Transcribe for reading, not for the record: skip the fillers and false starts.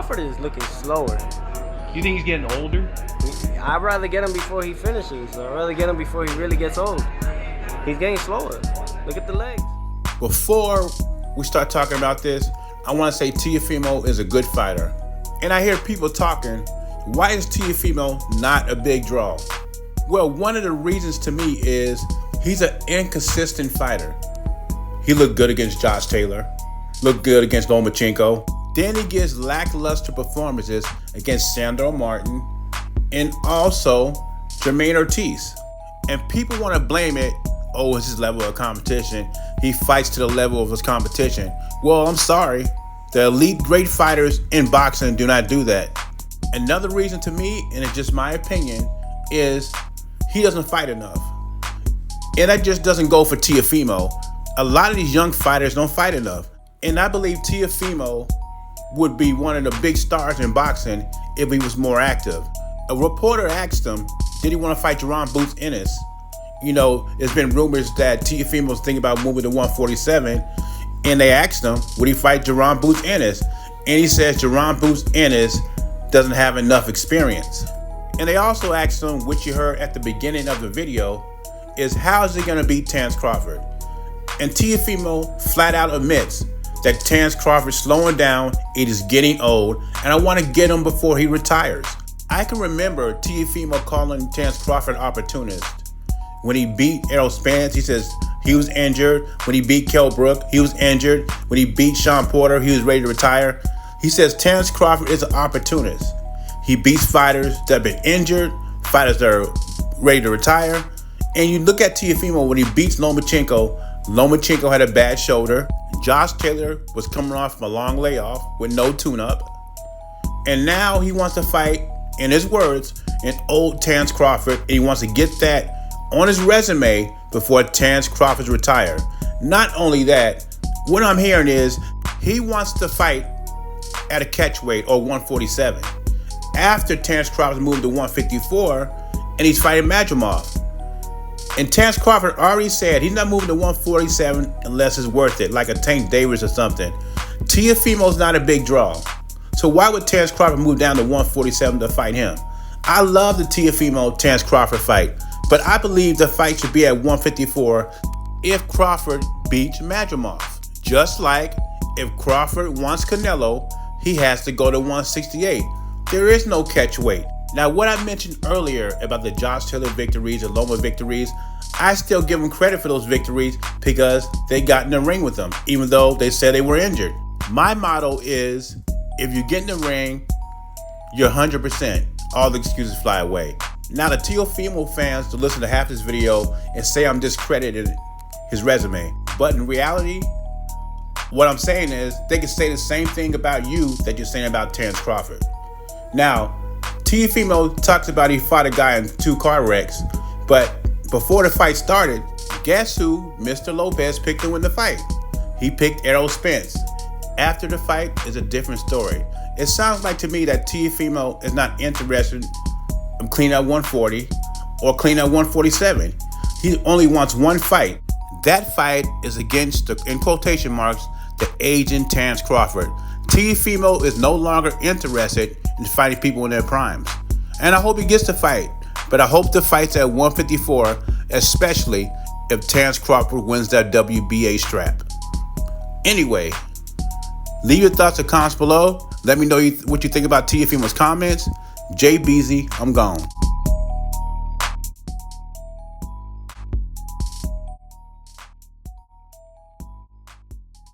Crawford is looking slower. You think he's getting older? I'd rather get him before he finishes. I'd rather get him before he really gets old. He's getting slower. Look at the legs. Before we start talking about this, I want to say Teofimo is a good fighter. And I hear people talking, why is Teofimo not a big draw? Well, one of the reasons to me is he's an inconsistent fighter. He looked good against Josh Taylor, looked good against Lomachenko. Then he gets lackluster performances against Sandor Martin and also Jermaine Ortiz. And people want to blame it, oh, it's his level of competition. He fights to the level of his competition. Well, I'm sorry. The elite great fighters in boxing do not do that. Another reason to me, and it's just my opinion, is he doesn't fight enough. And that just doesn't go for Teofimo. A lot of these young fighters don't fight enough. And I believe Teofimo would be one of the big stars in boxing if he was more active. A reporter asked him, did he want to fight Jerron Boots Ennis? You know, there's been rumors that Teofimo was thinking about moving to 147, and they asked him, would he fight Jerron Boots Ennis? And he says Jerron Boots Ennis doesn't have enough experience. And they also asked him, which you heard at the beginning of the video, is how is he going to beat Terence Crawford? And Teofimo flat out admits that Terence Crawford's slowing down, it is getting old, and I want to get him before he retires. I can remember Teofimo calling Terence Crawford opportunist. When he beat Errol Spence, he says he was injured. When he beat Kell Brook, he was injured. When he beat Sean Porter, he was ready to retire. He says Terence Crawford is an opportunist. He beats fighters that have been injured, fighters that are ready to retire. And you look at Teofimo when he beats Lomachenko. Lomachenko had a bad shoulder. Josh Taylor was coming off from a long layoff with no tune-up. And now he wants to fight, in his words, an old Terence Crawford, and he wants to get that on his resume before Terence Crawford's retired. Not only that, what I'm hearing is he wants to fight at a catchweight or 147 after Terence Crawford moved to 154 and he's fighting Madrimov. And Terence Crawford already said he's not moving to 147 unless it's worth it, like a Tank Davis or something. Teofimo's not a big draw. So why would Terence Crawford move down to 147 to fight him? I love the Teofimo-Terence Crawford fight, but I believe the fight should be at 154 if Crawford beats Madrimov. Just like if Crawford wants Canelo, he has to go to 168. There is no catch weight. Now, what I mentioned earlier about the Josh Taylor victories, the Loma victories, I still give them credit for those victories because they got in the ring with them, even though they said they were injured. My motto is, if you get in the ring, you're 100%. All the excuses fly away. Now, the Teofimo fans to listen to half this video and say I'm discrediting his resume. But in reality, what I'm saying is they can say the same thing about you that you're saying about Terence Crawford. Now, Teofimo talks about he fought a guy in 2 car wrecks, but before the fight started, guess who Mr. Lopez picked to win the fight? He picked Errol Spence. After the fight is a different story. It sounds like to me that Teofimo is not interested in cleaning up 140 or cleaning up 147. He only wants one fight. That fight is against the, in quotation marks, the aging Terence Crawford. Teofimo is no longer interested in fighting people in their primes. And I hope he gets to fight. But I hope the fight's at 154, especially if Terence Crawford wins that WBA strap. Anyway, leave your thoughts or comments below. Let me know what you think about Teofimo's comments. Jay Beezy, I'm gone.